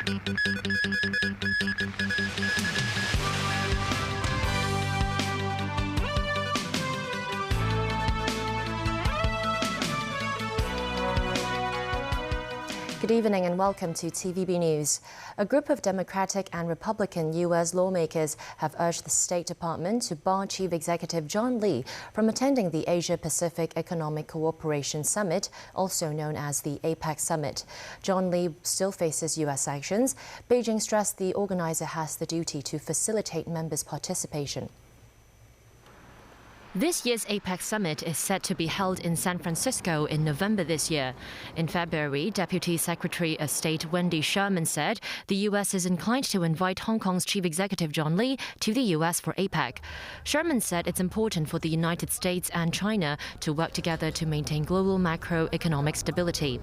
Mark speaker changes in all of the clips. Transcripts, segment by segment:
Speaker 1: Good evening and welcome to TVB News. A group of Democratic and Republican U.S. lawmakers have urged the State Department to bar Chief Executive JUN Lee from attending the Asia-Pacific Economic Cooperation Summit, also known as the APEC Summit. JUN Lee still faces U.S. sanctions. Beijing stressed the organizer has the duty to facilitate members' participation.
Speaker 2: This year's APEC summit is set to be held in San Francisco in November this year. In February, Deputy Secretary of State Wendy Sherman said the U.S. is inclined to invite Hong Kong's Chief Executive JUN Lee to the U.S. for APEC. Sherman said it's important for the United States and China to work together to maintain global macroeconomic stability.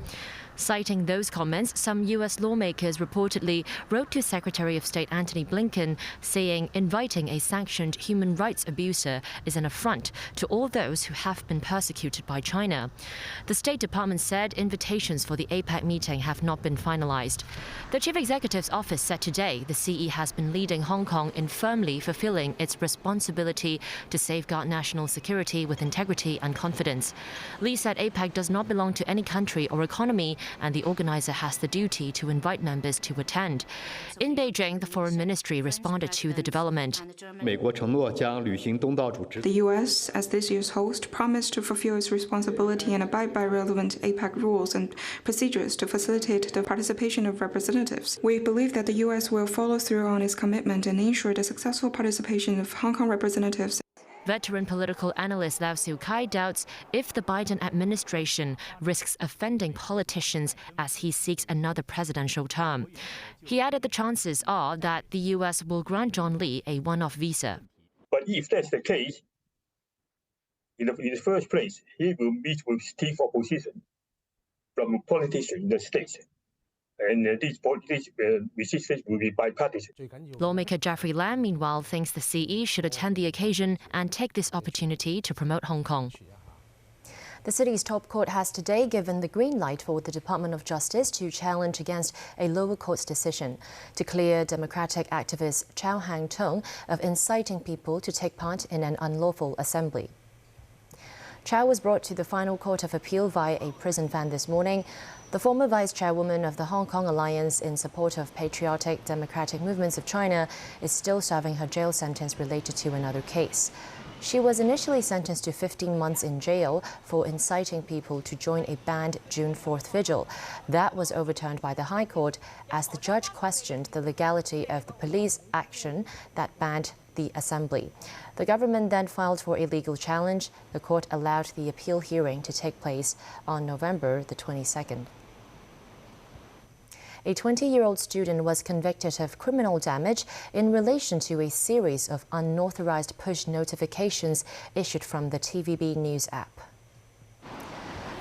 Speaker 2: Citing those comments, some U.S. lawmakers reportedly wrote to Secretary of State Antony Blinken, saying inviting a sanctioned human rights abuser is an affront to all those who have been persecuted by China. The State Department said invitations for the APEC meeting have not been finalized. The Chief Executive's office said today the CE has been leading Hong Kong in firmly fulfilling its responsibility to safeguard national security with integrity and confidence. Lee said APEC does not belong to any country or economy, and the organizer has the duty to invite members to attend. In Beijing, the Foreign Ministry responded to the development.
Speaker 3: The U.S., as this year's host, promised to fulfill its responsibility and abide by relevant APEC rules and procedures to facilitate the participation of representatives. We believe that the U.S. will follow through on its commitment and ensure the successful participation of Hong Kong representatives.
Speaker 2: Veteran political analyst Lau Siu-kai doubts if the Biden administration risks offending politicians as he seeks another presidential term. He added the chances are that the U.S. will grant JUN Lee a one-off visa.
Speaker 4: But if that's the case, in the first place, he will meet with stiff opposition from politicians in the States. And this resistance will be bipartisan.
Speaker 2: Lawmaker Jeffrey Lam, meanwhile, thinks the CE should attend the occasion and take this opportunity to promote Hong Kong.
Speaker 1: The city's top court has today given the green light for the Department of Justice to challenge against a lower court's decision to clear Democratic activist Chow Hang-tung of inciting people to take part in an unlawful assembly. Chow was brought to the final court of appeal via a prison van this morning. The former vice chairwoman of the Hong Kong Alliance in support of patriotic democratic movements of China is still serving her jail sentence related to another case. She was initially sentenced to 15 months in jail for inciting people to join a banned June 4th vigil. That was overturned by the High Court as the judge questioned the legality of the police action that banned the assembly. The government then filed for a legal challenge. The court allowed the appeal hearing to take place on November the 22nd. A 20-year-old student was convicted of criminal damage in relation to a series of unauthorized push notifications issued from the TVB News app.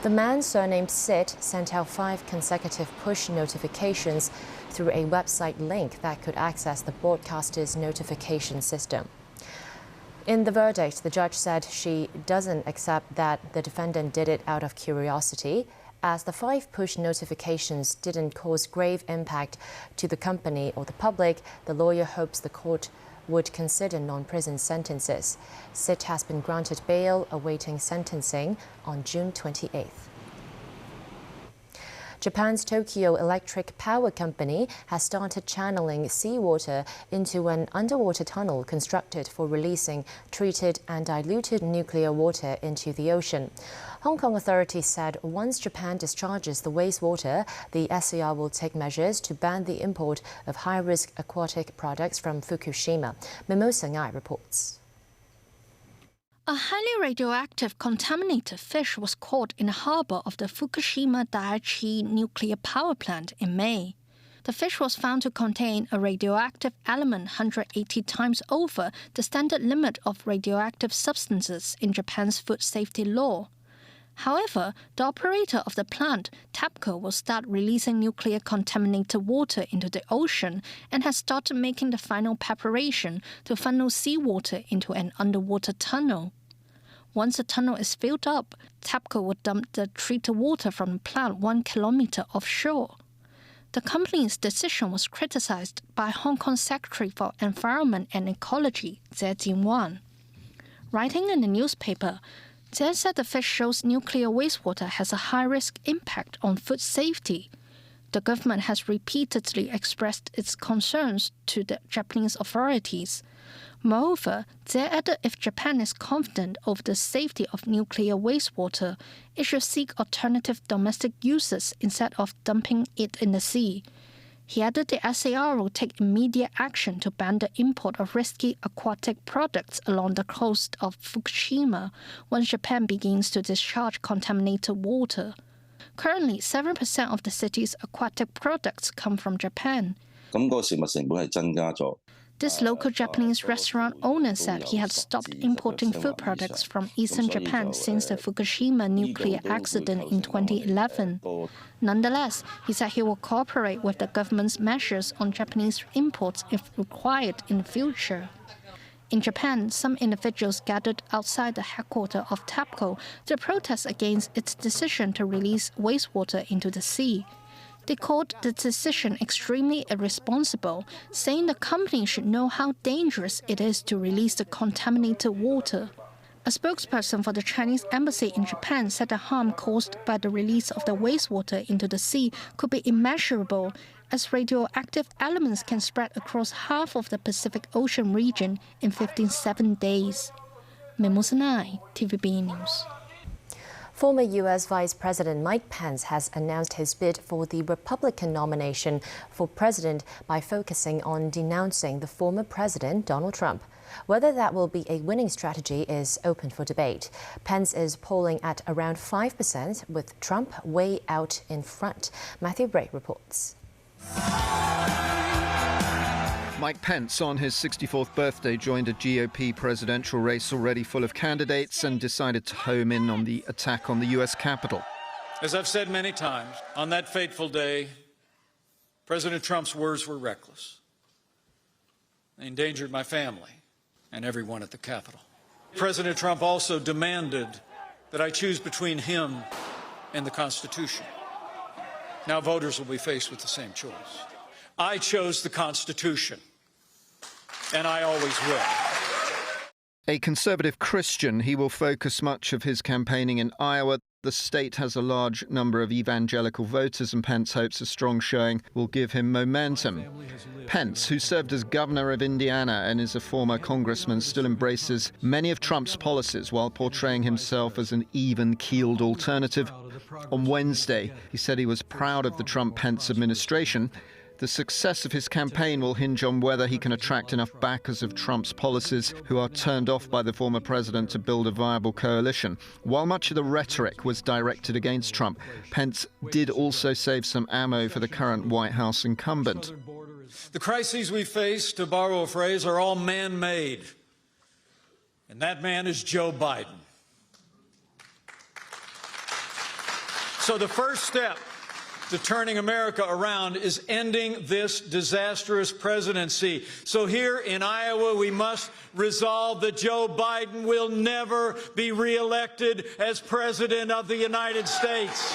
Speaker 1: The man, surnamed Sid, sent out 5 consecutive push notifications through a website link that could access the broadcaster's notification system. In the verdict, the judge said she doesn't accept that the defendant did it out of curiosity. As the 5 push notifications didn't cause grave impact to the company or the public, the lawyer hopes the court would consider non-prison sentences. Sid has been granted bail, awaiting sentencing on June 28th. Japan's Tokyo Electric Power Company has started channeling seawater into an underwater tunnel constructed for releasing treated and diluted nuclear water into the ocean. Hong Kong authorities said once Japan discharges the wastewater, the SAR will take measures to ban the import of high-risk aquatic products from Fukushima. Mimosa Ngai reports.
Speaker 5: A highly radioactive contaminated fish was caught in the harbor of the Fukushima Daiichi nuclear power plant in May. The fish was found to contain a radioactive element 180 times over the standard limit of radioactive substances in Japan's food safety law. However, the operator of the plant, TEPCO, will start releasing nuclear contaminated water into the ocean and has started making the final preparation to funnel seawater into an underwater tunnel. Once the tunnel is filled up, TEPCO will dump the treated water from the plant 1 kilometer offshore. The company's decision was criticized by Hong Kong's Secretary for Environment and Ecology, JUN. Writing in the newspaper, Jie said the fish show's nuclear wastewater has a high-risk impact on food safety. The government has repeatedly expressed its concerns to the Japanese authorities. Moreover, Jie added if Japan is confident over the safety of nuclear wastewater, it should seek alternative domestic uses instead of dumping it in the sea. He added the SAR will take immediate action to ban the import of risky aquatic products along the coast of Fukushima once Japan begins to discharge contaminated water. Currently, 7% of the city's aquatic products come from Japan. This local Japanese restaurant owner said he had stopped importing food products from eastern Japan since the Fukushima nuclear accident in 2011. Nonetheless, he said he will cooperate with the government's measures on Japanese imports if required in the future. In Japan, some individuals gathered outside the headquarters of TEPCO to protest against its decision to release wastewater into the sea. They called the decision extremely irresponsible, saying the company should know how dangerous it is to release the contaminated water. A spokesperson for the Chinese embassy in Japan said the harm caused by the release of the wastewater into the sea could be immeasurable, as radioactive elements can spread across half of the Pacific Ocean region in 57 days. Memusanai, TVB News.
Speaker 1: Former U.S. Vice President Mike Pence has announced his bid for the Republican nomination for president by focusing on denouncing the former president, Donald Trump. Whether that will be a winning strategy is open for debate. Pence is polling at around 5%, with Trump way out in front. Matthew Bray reports.
Speaker 6: Mike Pence, on his 64th birthday, joined a GOP presidential race already full of candidates and decided to home in on the attack on the U.S. Capitol.
Speaker 7: As I've said many times, on that fateful day, President Trump's words were reckless. They endangered my family and everyone at the Capitol. President Trump also demanded that I choose between him and the Constitution. Now voters will be faced with the same choice. I chose the Constitution, and I always will.
Speaker 6: A conservative Christian, he will focus much of his campaigning in Iowa. The state has a large number of evangelical voters, and Pence hopes a strong showing will give him momentum. Pence, who served as governor of Indiana and is a former congressman, still embraces many of Trump's policies while portraying himself as an even-keeled alternative. On Wednesday, he said he was proud of the Trump-Pence administration. The success of his campaign will hinge on whether he can attract enough backers of Trump's policies who are turned off by the former president to build a viable coalition. While much of the rhetoric was directed against Trump, Pence did also save some ammo for the current White House incumbent.
Speaker 7: The crises we face, to borrow a phrase, are all man-made. And that man is Joe Biden. So the first step to turning America around is ending this disastrous presidency. So here in Iowa, we must resolve that Joe Biden will never be reelected as President of the United States.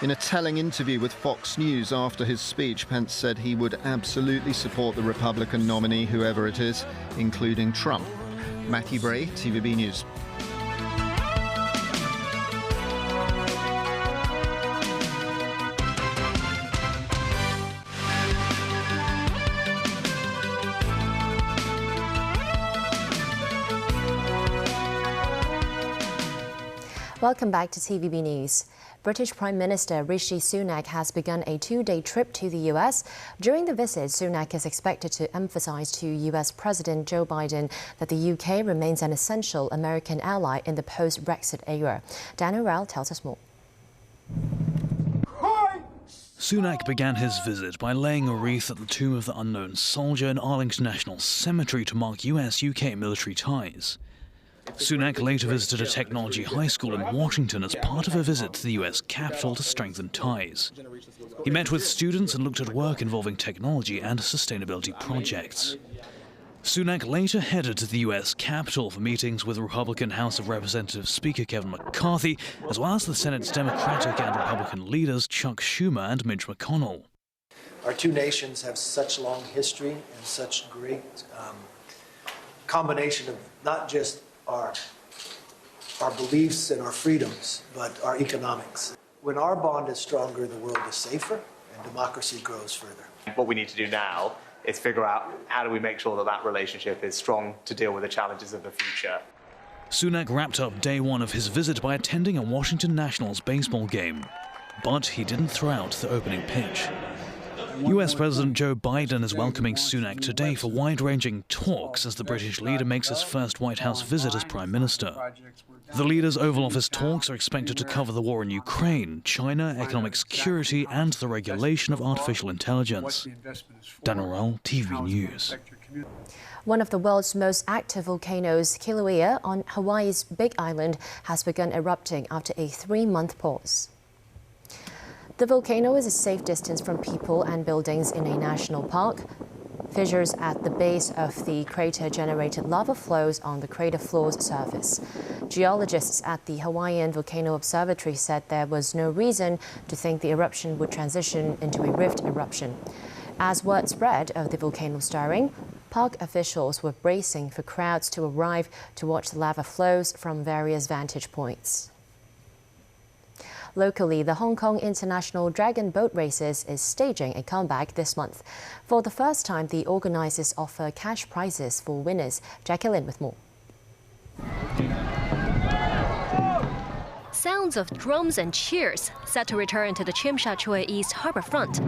Speaker 6: In a telling interview with Fox News after his speech, Pence said he would absolutely support the Republican nominee, whoever it is, including Trump. Matthew Bray, TVB News.
Speaker 1: Welcome back to TVB News. British Prime Minister Rishi Sunak has begun a two-day trip to the US. During the visit, Sunak is expected to emphasize to US President Joe Biden that the UK remains an essential American ally in the post-Brexit era. Dan O'Rell tells us more.
Speaker 8: Sunak began his visit by laying a wreath at the Tomb of the Unknown Soldier in Arlington National Cemetery to mark US-UK military ties. Sunak later visited a technology high school in Washington as part of a visit to the US Capitol to strengthen ties. He met with students and looked at work involving technology and sustainability projects. Sunak later headed to the US Capitol for meetings with Republican House of Representatives Speaker Kevin McCarthy, as well as the Senate's Democratic and Republican leaders Chuck Schumer and Mitch McConnell.
Speaker 9: Our two nations have such long history and such great combination of not just our beliefs and our freedoms, but our economics. When our bond is stronger, the world is safer and democracy grows further.
Speaker 10: What we need to do now is figure out how do we make sure that that relationship is strong to deal with the challenges of the future.
Speaker 8: Sunak wrapped up day one of his visit by attending a Washington Nationals baseball game. But he didn't throw out the opening pitch. US President Joe Biden is welcoming Sunak today for wide-ranging talks as the British leader makes his first White House visit as Prime Minister. The leaders' Oval Office talks are expected to cover the war in Ukraine, China, economic security, and the regulation of artificial intelligence. Dan Orell, TV News.
Speaker 1: One of the world's most active volcanoes, Kilauea, on Hawaii's Big Island, has begun erupting after a 3-month pause. The volcano is a safe distance from people and buildings in a national park. Fissures at the base of the crater generated lava flows on the crater floor's surface. Geologists at the Hawaiian Volcano Observatory said there was no reason to think the eruption would transition into a rift eruption. As word spread of the volcano stirring, park officials were bracing for crowds to arrive to watch the lava flows from various vantage points. Locally, the Hong Kong International Dragon Boat Races is staging a comeback this month. For the first time, the organisers offer cash prizes for winners. Jackie Lin with more.
Speaker 2: Sounds of drums and cheers set to return to the Tsim Sha Tsui East Harbour Front.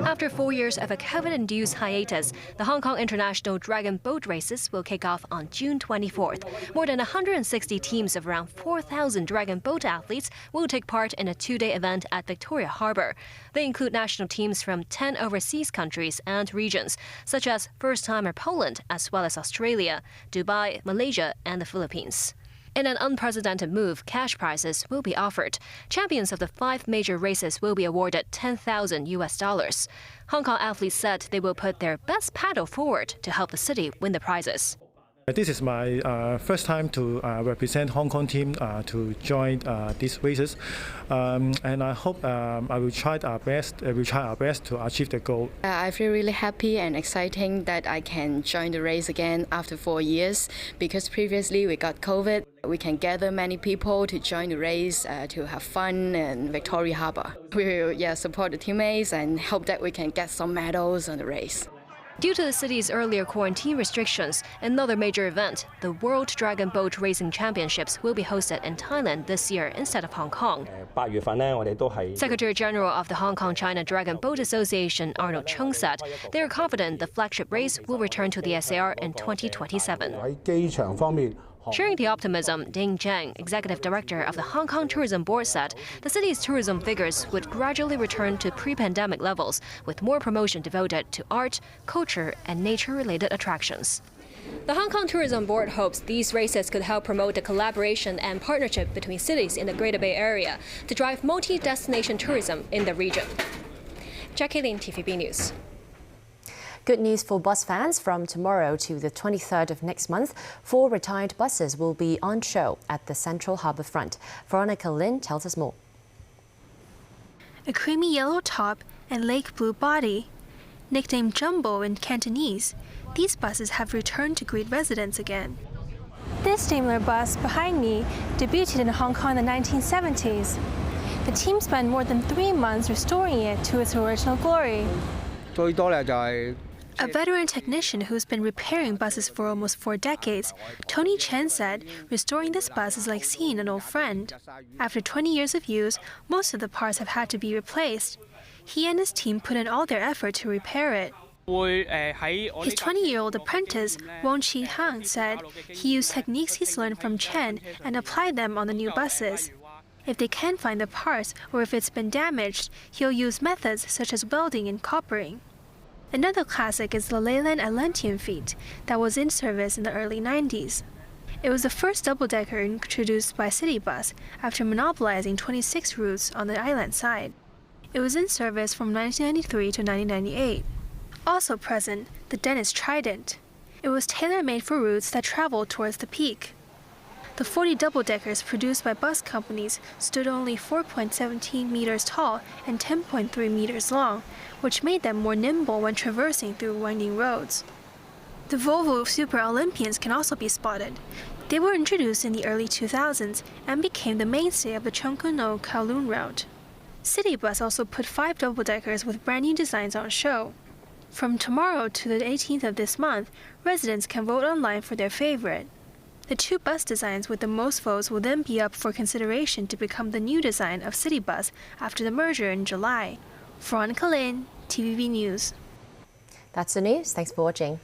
Speaker 2: After 4 years of a COVID-induced hiatus, the Hong Kong International Dragon Boat Races will kick off on June 24th. More than 160 teams of around 4,000 dragon boat athletes will take part in a 2-day event at Victoria Harbour. They include national teams from 10 overseas countries and regions, such as first-timer Poland, as well as Australia, Dubai, Malaysia, and the Philippines. In an unprecedented move, cash prizes will be offered. Champions of the 5 major races will be awarded $10,000. Hong Kong athletes said they will put their best paddle forward to help the city win the prizes.
Speaker 11: This is my first time to represent Hong Kong team to join these races, and I hope I will try our best. We try our best to achieve the goal.
Speaker 12: I feel really happy and exciting that I can join the race again after 4 years, because previously we got COVID. We can gather many people to join the race to have fun in Victoria Harbour. We will support the teammates and hope that we can get some medals on the race.
Speaker 2: Due to the city's earlier quarantine restrictions, another major event, the World Dragon Boat Racing Championships, will be hosted in Thailand this year instead of Hong Kong. Secretary General of the Hong Kong-China Dragon Boat Association, Arnold Chung, said they are confident the flagship race will return to the SAR in 2027. Sharing the optimism, Ding Zhang, Executive Director of the Hong Kong Tourism Board, said the city's tourism figures would gradually return to pre-pandemic levels, with more promotion devoted to art, culture, and nature-related attractions. The Hong Kong Tourism Board hopes these races could help promote the collaboration and partnership between cities in the Greater Bay Area to drive multi-destination tourism in the region. Jackie Lin, TVB News.
Speaker 1: Good news for bus fans. From tomorrow to the 23rd of next month, 4 retired buses will be on show at the Central Harbour Front. Veronica Lin tells us more.
Speaker 13: A creamy yellow top and lake blue body. Nicknamed Jumbo in Cantonese, these buses have returned to greet residents again. This Daimler bus behind me debuted in Hong Kong in the 1970s. The team spent more than 3 months restoring it to its original glory. A veteran technician who's been repairing buses for almost 4 decades, Tony Chen, said restoring this bus is like seeing an old friend. After 20 years of use, most of the parts have had to be replaced. He and his team put in all their effort to repair it. His 20-year-old apprentice, Wong Chi Hang, said he used techniques he's learned from Chen and applied them on the new buses. If they can't find the parts or if it's been damaged, he'll use methods such as welding and coppering. Another classic is the Leyland Atlantean Feat that was in service in the early 90s. It was the first double-decker introduced by Citybus after monopolizing 26 routes on the island side. It was in service from 1993 to 1998. Also present, the Dennis Trident. It was tailor-made for routes that traveled towards the peak. The 40 double-deckers produced by bus companies stood only 4.17 meters tall and 10.3 meters long, which made them more nimble when traversing through winding roads. The Volvo Super Olympians can also be spotted. They were introduced in the early 2000s and became the mainstay of the Chung Kowloon route. Citybus also put 5 double-deckers with brand new designs on show. From tomorrow to the 18th of this month, residents can vote online for their favorite. The 2 bus designs with the most votes will then be up for consideration to become the new design of Citybus after the merger in July. Veronica Lin, TVB News.
Speaker 1: That's the news. Thanks for watching.